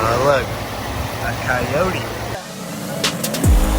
Oh, look, a coyote.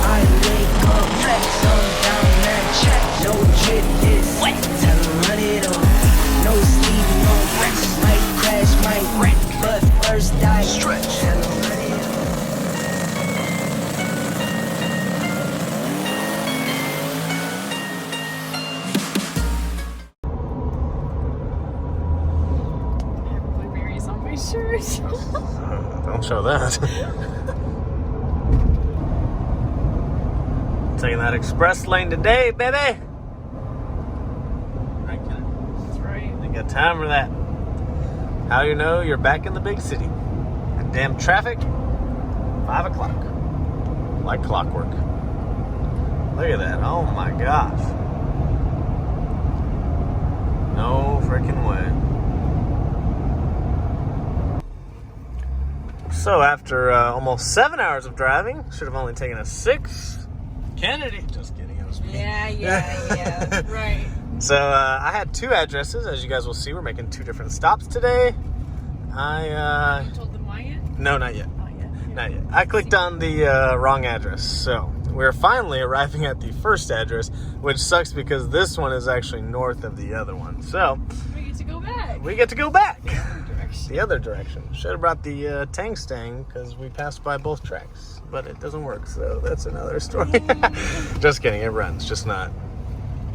I wake up, flex on down that check. No drip is wet, tell 'em run it on. No sleep, no rest. Might crash, might wreck, but first I stretch. Tell 'em run it on. I have blueberries on my shirt. Don't show that. Taking that express lane today, baby. Right, Ken? That's right. Ain't got time for that. How you know you're back in the big city? And damn traffic, 5 o'clock. Like clockwork. Look at that. Oh my gosh. No freaking way. So after almost 7 hours of driving, should have only taken us 6. Kennedy, just kidding, it was me. Yeah, right. So I had 2 addresses, as you guys will see. We're making 2 different stops today. You told them why yet? No, not yet. Not yet. Not yet. I clicked on the wrong address. So we're finally arriving at the first address, which sucks because this one is actually north of the other one. So We get to go back. we get to go back. Direction. The other direction. Should have brought the Tangstang because we passed by both tracks, but it doesn't work, so that's another story. Just kidding, it runs, just not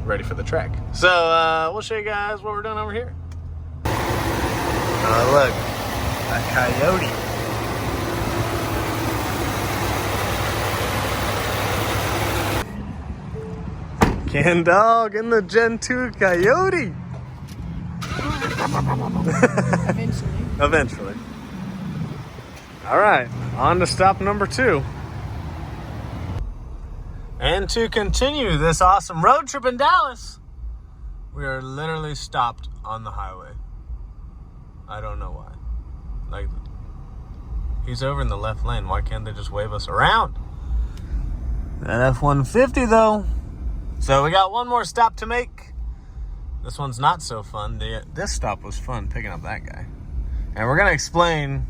ready for the track. So we'll show you guys what we're doing over here. Oh, look, a coyote. Ken Dog in the Gen 2 Coyote. Eventually. Eventually. All right, on to stop number 2. And to continue this awesome road trip in Dallas, we are literally stopped on the highway. I don't know why. Like, he's over in the left lane. Why can't they just wave us around? That F-150 though. So we got one more stop to make. This one's not so fun. This stop was fun, picking up that guy. And we're going to explain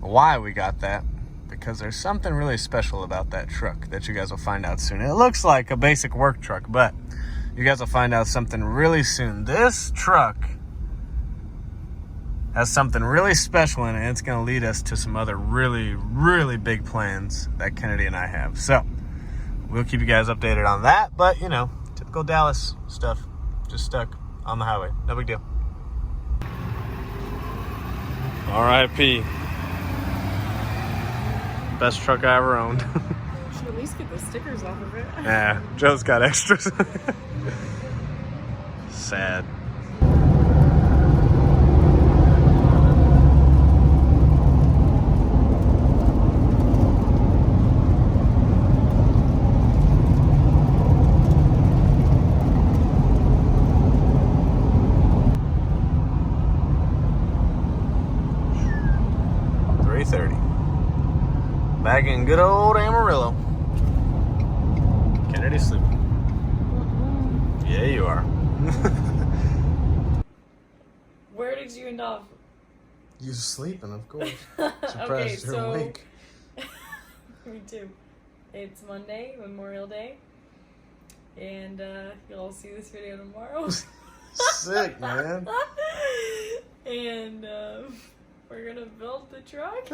why we got that, because there's something really special about that truck that you guys will find out soon. It looks like a basic work truck, but you guys will find out something really soon. This truck has something really special in it, and it's going to lead us to some other really, really big plans that Kennedy and I have. So we'll keep you guys updated on that, but, you know, typical Dallas stuff. Just stuck on the highway. No big deal. R.I.P. Best truck I ever owned. We should at least get the stickers off of it. Yeah, Joe's got extras. Sad. Back in good old Amarillo. Kennedy's sleeping. Yeah, you are. Where did you end off? You're sleeping, of course. Okay, Surprised you're so awake. me too. It's Monday, Memorial Day, and you'll see this video tomorrow. Sick, man. And we're gonna build the truck.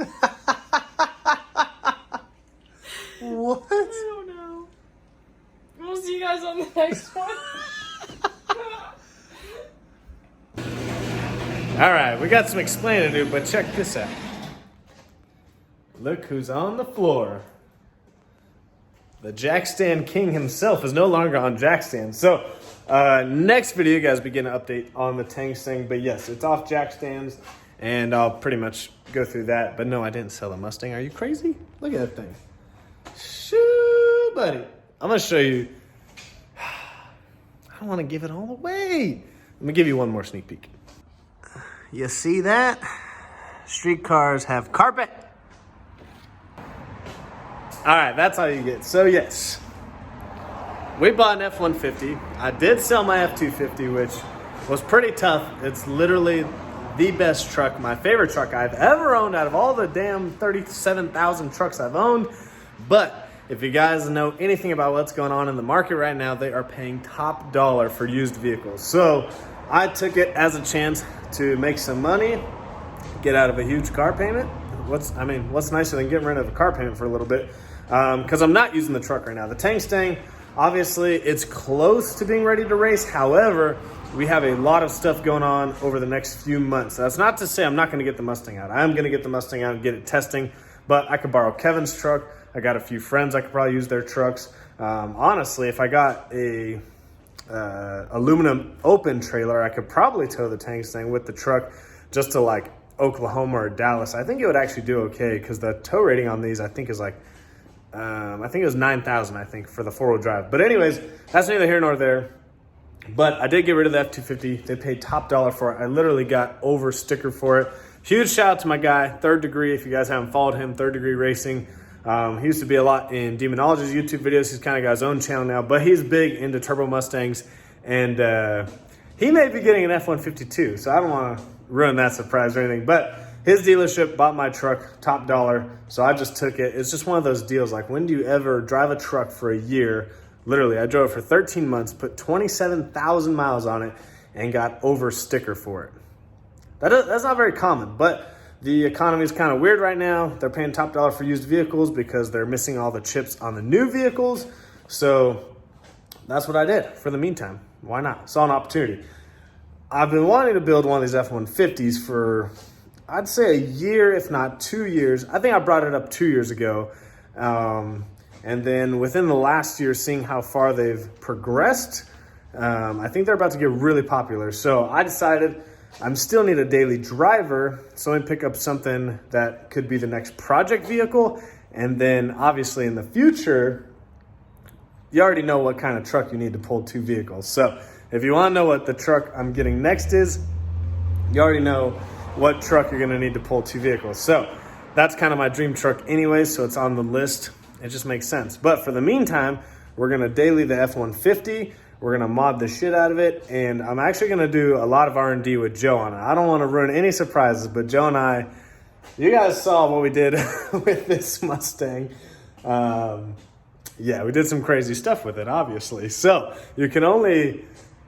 What? I don't know. We'll see you guys on the next one. Alright, we got some explaining to do, but check this out. Look who's on the floor. The jack stand king himself is no longer on jack stand. So, next video, you guys begin an update on the Tangstang. But yes, it's off jack stands, and I'll pretty much go through that. But no, I didn't sell the Mustang. Are you crazy? Look at that thing. Shoo, buddy. I'm going to show you. I don't want to give it all away. Let me give you one more sneak peek. You see that? Street cars have carpet. All right, that's all you get. So yes, we bought an F-150. I did sell my F-250, which was pretty tough. It's literally the best truck, my favorite truck I've ever owned out of all the damn 37,000 trucks I've owned. But if you guys know anything about what's going on in the market right now, they are paying top dollar for used vehicles. So I took it as a chance to make some money, get out of a huge car payment. What's nicer than getting rid of a car payment for a little bit? Because I'm not using the truck right now. The Mustang, obviously, it's close to being ready to race. However, we have a lot of stuff going on over the next few months. That's not to say I'm not going to get the Mustang out. I am going to get the Mustang out and get it testing, but I could borrow Kevin's truck. I got a few friends I could probably use their trucks. Honestly, if I got a aluminum open trailer, I could probably tow the Mustang with the truck just to like Oklahoma or Dallas. I think it would actually do okay because the tow rating on these I think is like I think it was 9,000 I think for the 4-wheel drive. But anyways, that's neither here nor there. But I did get rid of the F-250. They paid top dollar for it. I literally got over sticker for it. Huge shout out to my guy, Third Degree. If you guys haven't followed him, Third Degree Racing. He used to be a lot in Demonology's YouTube videos. He's kind of got his own channel now, but he's big into turbo Mustangs. And he may be getting an F-150 too, so I don't want to ruin that surprise or anything. But his dealership bought my truck top dollar, so I just took it. It's just one of those deals. Like, when do you ever drive a truck for a year? Literally, I drove it for 13 months, put 27,000 miles on it, and got over sticker for it. That's not very common, but the economy is kind of weird right now. They're paying top dollar for used vehicles because they're missing all the chips on the new vehicles. So that's what I did for the meantime. Why not? Saw an opportunity. I've been wanting to build one of these F-150s for, I'd say, a year, if not 2 years. I think I brought it up 2 years ago. And then within the last year, seeing how far they've progressed, I think they're about to get really popular. So I decided I still need a daily driver, so let me pick up something that could be the next project vehicle. And then obviously in the future, you already know what kind of truck you need to pull 2 vehicles. So if you want to know what the truck I'm getting next is, you already know what truck you're going to need to pull 2 vehicles. So that's kind of my dream truck anyway, so it's on the list. It just makes sense. But for the meantime, we're going to daily the F-150. We're going to mod the shit out of it. And I'm actually going to do a lot of R&D with Joe on it. I don't want to ruin any surprises, but Joe and I, you guys saw what we did with this Mustang. Yeah, we did some crazy stuff with it, obviously. So you can only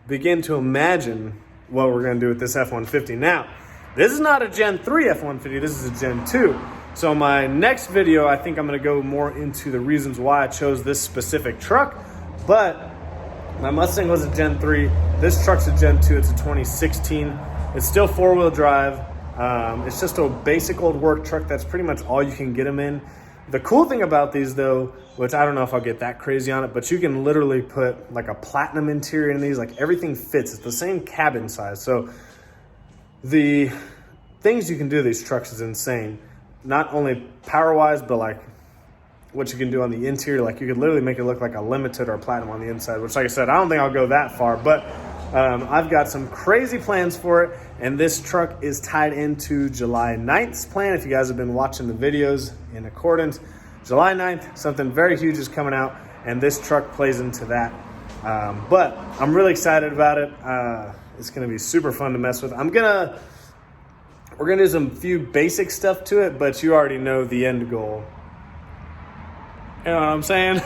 begin to imagine what we're going to do with this F-150. Now, this is not a Gen 3 F-150. This is a Gen 2. So my next video, I think I'm going to go more into the reasons why I chose this specific truck. But my Mustang was a Gen 3. This truck's a Gen 2. It's a 2016. It's still 4-wheel drive. It's just a basic old work truck. That's pretty much all you can get them in. The cool thing about these, though, which I don't know if I'll get that crazy on it, but you can literally put like a platinum interior in these. Like, everything fits. It's the same cabin size. So the things you can do to these trucks is insane. Not only power-wise, but like what you can do on the interior. Like, you could literally make it look like a limited or a platinum on the inside, which, like I said, I don't think I'll go that far, but I've got some crazy plans for it. And this truck is tied into July 9th's plan. If you guys have been watching the videos in accordance, July 9th, something very huge is coming out, and this truck plays into that. But I'm really excited about it. It's going to be super fun to mess with. We're going to do some few basic stuff to it, but you already know the end goal. You know what I'm saying?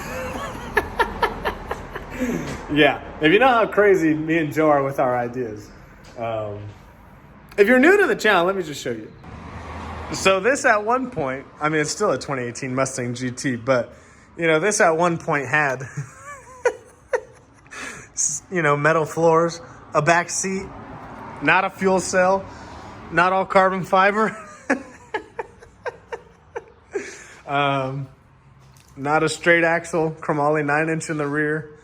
Yeah. If you know how crazy me and Joe are with our ideas. If you're new to the channel, let me just show you. So this at one point, I mean, it's still a 2018 Mustang GT, but, you know, this at one point had, you know, metal floors, a back seat, not a fuel cell, not all carbon fiber. Not a straight axle, chromoly 9-inch in the rear.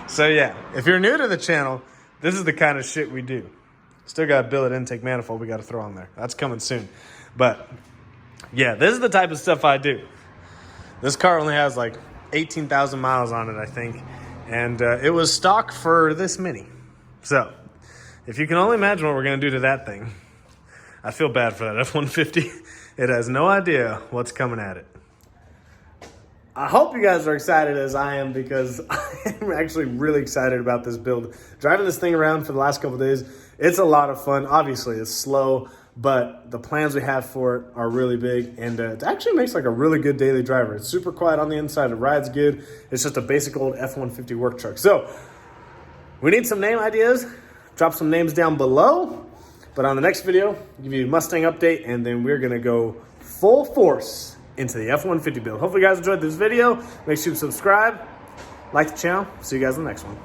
So yeah, if you're new to the channel, this is the kind of shit we do. Still got a billet intake manifold we got to throw on there. That's coming soon. But yeah, this is the type of stuff I do. This car only has like 18,000 miles on it, I think. And it was stock for this mini. So if you can only imagine what we're going to do to that thing, I feel bad for that F-150. It has no idea what's coming at it. I hope you guys are excited as I am, because I'm actually really excited about this build. Driving this thing around for the last couple of days, it's a lot of fun. Obviously, it's slow, but the plans we have for it are really big, and it actually makes like a really good daily driver. It's super quiet on the inside. It rides good. It's just a basic old F-150 work truck. So we need some name ideas. Drop some names down below. But on the next video, I'll give you a Mustang update, and then we're going to go full force into the F-150 build. Hopefully you guys enjoyed this video. Make sure you subscribe, like the channel. See you guys in the next one.